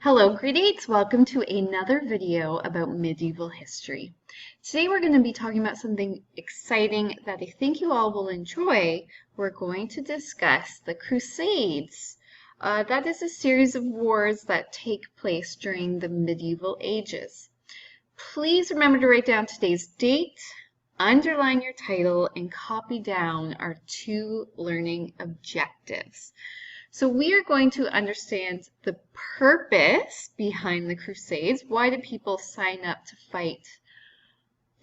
Hello, Crusades! Welcome to another video about medieval history. Today we're going to be talking about something exciting that I think you all will enjoy. We're going to discuss the Crusades. That is a series of wars that take place during the medieval ages. Please remember to write down today's date, underline your title, and copy down our 2 learning objectives. So we are going to understand the purpose behind the Crusades. Why do people sign up to fight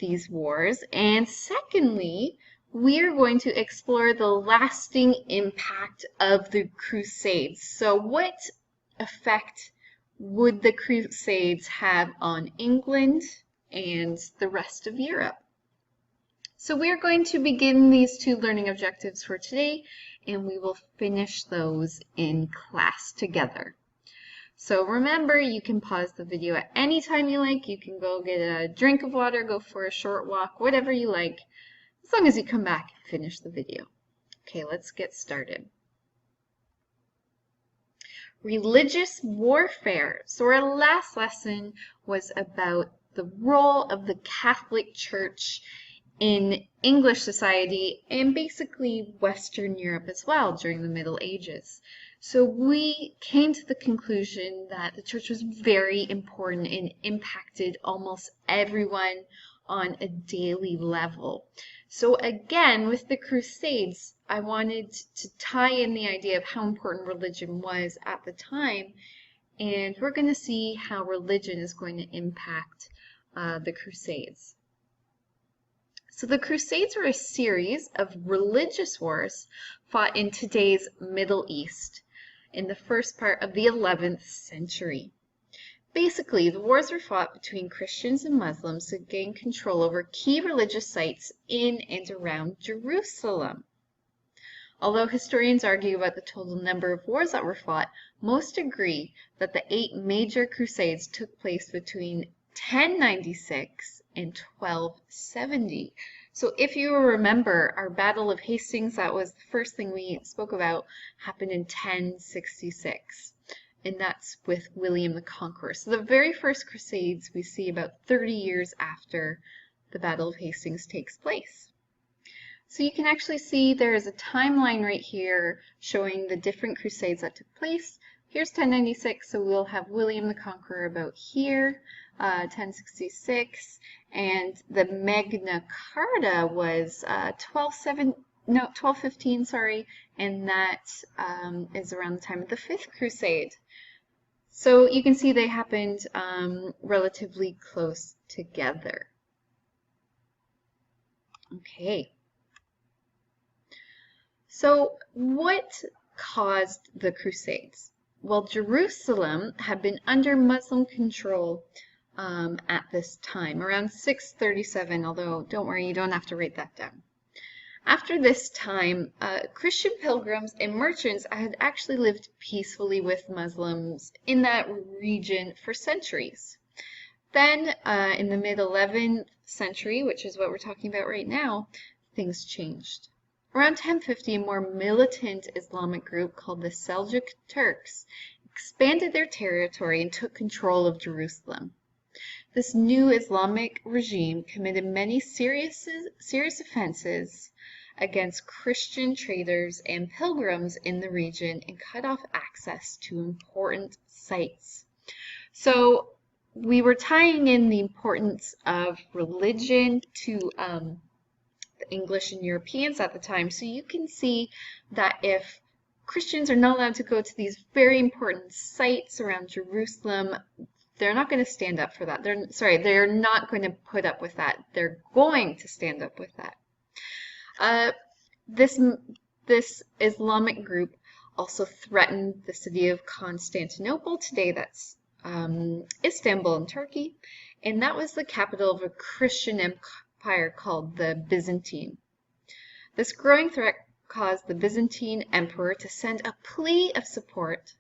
these wars? And secondly, we are going to explore the lasting impact of the Crusades. So what effect would the Crusades have on England and the rest of Europe? So we are going to begin these 2 learning objectives for today, and we will finish those in class together. So remember, you can pause the video at any time you like. You can go get a drink of water, go for a short walk, whatever you like, as long as you come back and finish the video. Okay, let's get started. Religious warfare. So our last lesson was about the role of the Catholic Church in English society and basically Western Europe as well during the Middle Ages. So we came to the conclusion that the church was very important and impacted almost everyone on a daily level. So again, with the Crusades, I wanted to tie in the idea of how important religion was at the time, and we're going to see how religion is going to impact the Crusades. So the Crusades were a series of religious wars fought in today's Middle East in the first part of the 11th century. Basically, the wars were fought between Christians and Muslims to gain control over key religious sites in and around Jerusalem. Although historians argue about the total number of wars that were fought, most agree that the 8 major crusades took place between 1096 and 1270. So if you remember, our Battle of Hastings, that was the first thing we spoke about, happened in 1066. And that's with William the Conqueror. So the very first Crusades we see about 30 years after the Battle of Hastings takes place. So you can actually see there is a timeline right here showing the different Crusades that took place. Here's 1096, so we'll have William the Conqueror about here, 1066, and the Magna Carta was 1215, sorry, and that is around the time of the 5th Crusade. So you can see they happened relatively close together. Okay. So what caused the Crusades? Well, Jerusalem had been under Muslim control at this time, around 637, although don't worry, you don't have to write that down. After this time, Christian pilgrims and merchants had actually lived peacefully with Muslims in that region for centuries. Then, in the mid-11th century, which is what we're talking about right now, things changed. Around 1050, a more militant Islamic group called the Seljuk Turks expanded their territory and took control of Jerusalem. This new Islamic regime committed many serious offenses against Christian traders and pilgrims in the region and cut off access to important sites. So we were tying in the importance of religion to the English and Europeans at the time. So you can see that if Christians are not allowed to go to these very important sites around Jerusalem, they're not going to stand up for that. They're not going to put up with that. They're going to stand up with that. This Islamic group also threatened the city of Constantinople. Today that's Istanbul in Turkey, and that was the capital of a Christian empire called the Byzantine. This growing threat caused the Byzantine emperor to send a plea of support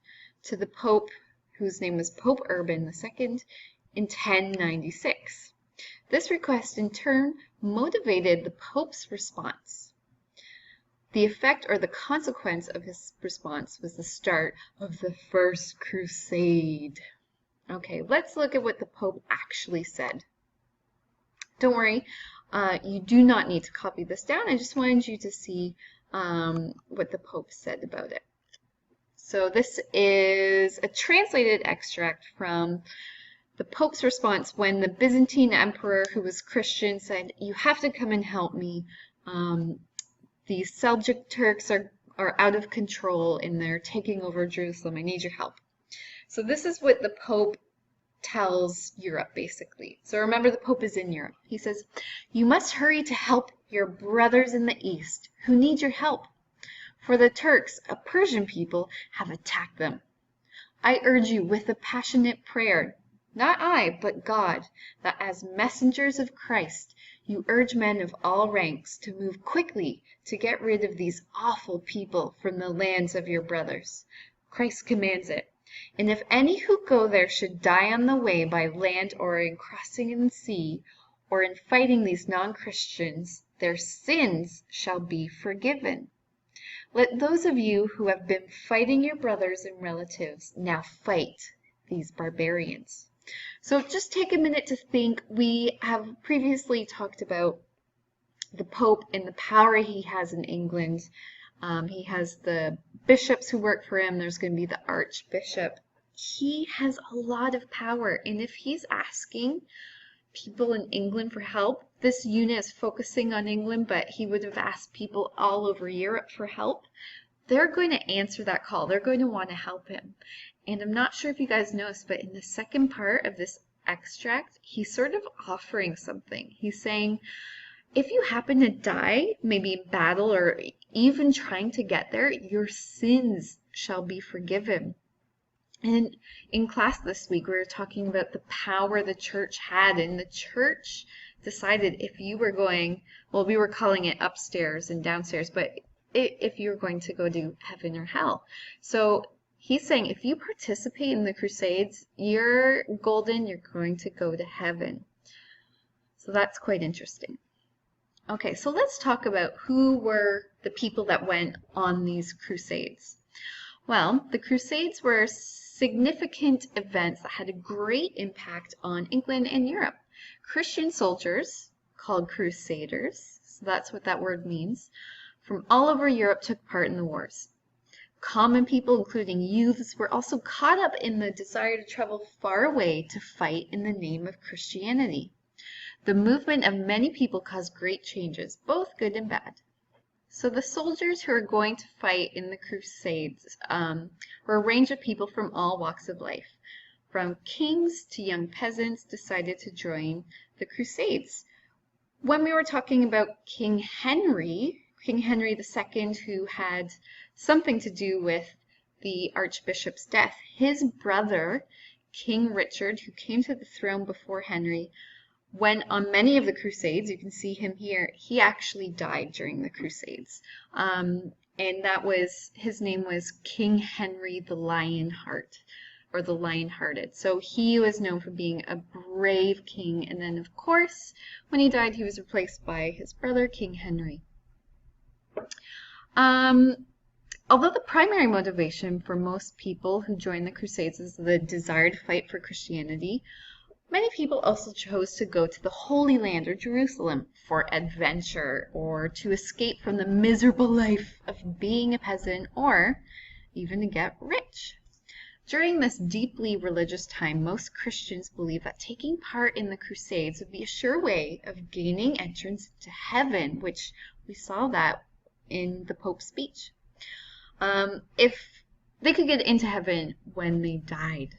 to the Pope, whose name was Pope Urban II, in 1096. This request in turn motivated the Pope's response. The effect or the consequence of his response was the start of the First Crusade. Okay, let's look at what the Pope actually said. Don't worry, you do not need to copy this down. I just wanted you to see what the Pope said about it. So this is a translated extract from the Pope's response when the Byzantine emperor, who was Christian, said, "You have to come and help me. These Seljuk Turks are out of control and they're taking over Jerusalem. I need your help." So this is what the Pope tells Europe, basically. So remember, the Pope is in Europe. He says, "You must hurry to help your brothers in the East who need your help. For the Turks, a Persian people, have attacked them. I urge you with a passionate prayer, not I, but God, that as messengers of Christ, you urge men of all ranks to move quickly to get rid of these awful people from the lands of your brothers. Christ commands it. And if any who go there should die on the way by land or in crossing in the sea, or in fighting these non-Christians, their sins shall be forgiven. Let those of you who have been fighting your brothers and relatives now fight these barbarians." So just take a minute to think. We have previously talked about the Pope and the power he has in England. He has the bishops who work for him. There's going to be the Archbishop. He has a lot of power, and if he's asking people in England for help, this unit is focusing on England, but he would have asked people all over Europe for help. They're going to answer that call. They're going to want to help him. And I'm not sure if you guys noticed, but in the second part of this extract, he's sort of offering something. He's saying, if you happen to die, maybe in battle or even trying to get there, your sins shall be forgiven. And in class this week, we were talking about the power the church had, and the church decided if you were going, well, we were calling it upstairs and downstairs, but if you were going to go to heaven or hell. So he's saying if you participate in the Crusades, you're golden, you're going to go to heaven. So that's quite interesting. Okay, so let's talk about who were the people that went on these Crusades. Well, the Crusades were significant events that had a great impact on England and Europe. Christian soldiers, called Crusaders, so that's what that word means, from all over Europe took part in the wars. Common people, including youths, were also caught up in the desire to travel far away to fight in the name of Christianity. The movement of many people caused great changes, both good and bad. So the soldiers who are going to fight in the Crusades were a range of people from all walks of life. From kings to young peasants decided to join the Crusades. When we were talking about King Henry II, who had something to do with the Archbishop's death, his brother, King Richard, who came to the throne before Henry, went on many of the Crusades. You can see him here. He actually died during the Crusades. And his name was King Henry the Lionheart, or the Lionhearted. So he was known for being a brave king. And then, of course, when he died, he was replaced by his brother, King Henry. Although the primary motivation for most people who join the Crusades is the desire to fight for Christianity, many people also chose to go to the Holy Land or Jerusalem for adventure or to escape from the miserable life of being a peasant or even to get rich. During this deeply religious time, most Christians believed that taking part in the Crusades would be a sure way of gaining entrance to heaven, which we saw that in the Pope's speech. If they could get into heaven when they died.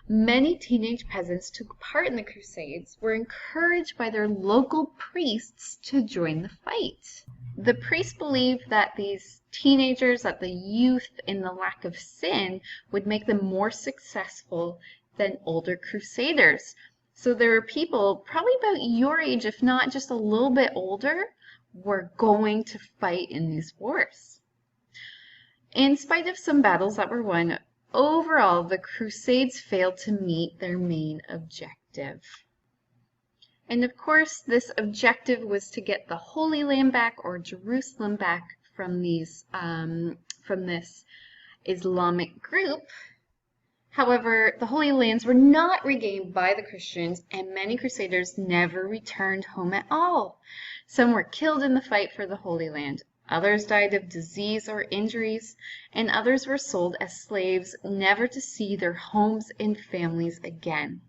Many teenage peasants took part in the Crusades, were encouraged by their local priests to join the fight. The priests believed that these teenagers, that the youth and the lack of sin would make them more successful than older crusaders. So there were people probably about your age, if not just a little bit older, were going to fight in these wars. In spite of some battles that were won, overall, the Crusades failed to meet their main objective. And of course, this objective was to get the Holy Land back, or Jerusalem back, from this Islamic group However, the Holy Lands were not regained by the Christians, and many Crusaders never returned home at all. Some were killed in the fight for the Holy Land. Others died of disease or injuries, and others were sold as slaves, never to see their homes and families again.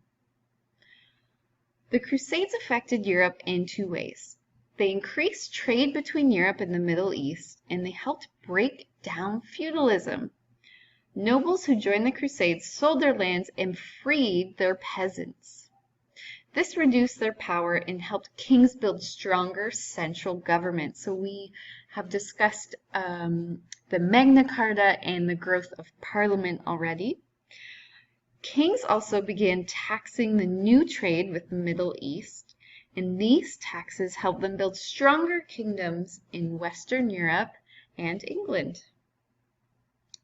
The Crusades affected Europe in two ways. They increased trade between Europe and the Middle East, and they helped break down feudalism. Nobles who joined the Crusades sold their lands and freed their peasants. This reduced their power and helped kings build stronger central government. So we have discussed the Magna Carta and the growth of Parliament already. Kings also began taxing the new trade with the Middle East, and these taxes helped them build stronger kingdoms in Western Europe and England.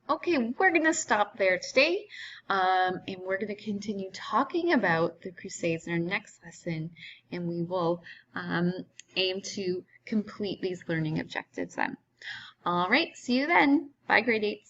Okay, we're going to stop there today, and we're going to continue talking about the Crusades in our next lesson, and we will aim to complete these learning objectives then. All right, see you then. Bye, grade 8s.